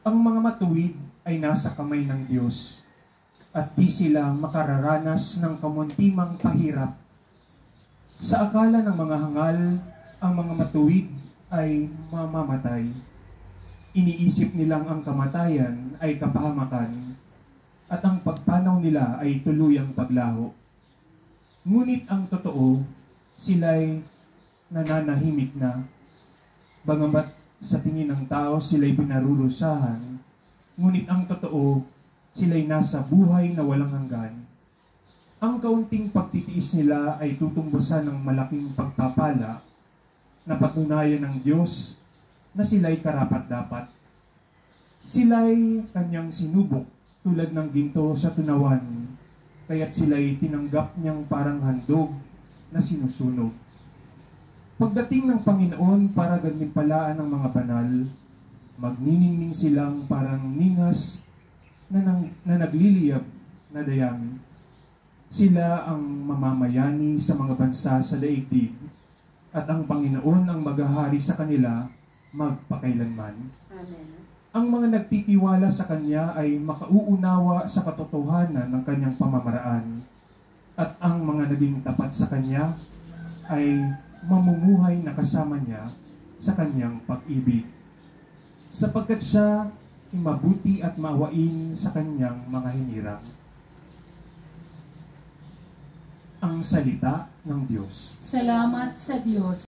Ang mga matuwid ay nasa kamay ng Diyos, at di sila makararanas ng kamuntimang pahirap. Sa akala ng mga hangal, ang mga matuwid ay mamamatay. Iniisip nilang ang kamatayan ay kapahamakan, at ang pagpanaw nila ay tuluyang paglaho. Ngunit ang totoo, sila'y nananahimik na. Bagamat sa tingin ng tao sila'y pinarurusahan, ngunit ang totoo, sila'y nasa buhay na walang hanggan. Ang kaunting pagtitiis nila ay tutumbusan ng malaking pagpapala na patunayan ng Diyos na sila'y karapat-dapat. Sila'y kanyang sinubok tulad ng ginto sa tunawan, kaya't sila'y tinanggap niyang parang handog na sinusunog. Pagdating ng Panginoon para gantimpalaan ng mga banal, magniningning silang parang ningas na nagliliyab na dayami. Sila ang mamamayani sa mga bansa sa daigdig, at ang Panginoon ang maghahari sa kanila magpakailanman. Amen. Ang mga nagtitiwala sa Kanya ay makauunawa sa katotohanan ng Kanyang pamamaraan, at ang mga naging tapat sa Kanya ay mamumuhay na kasama Niya sa Kanyang pag-ibig, sapagkat Siya ay mabuti at maawain sa Kanyang mga hinirang. Ang salita ng Diyos. Salamat sa Diyos.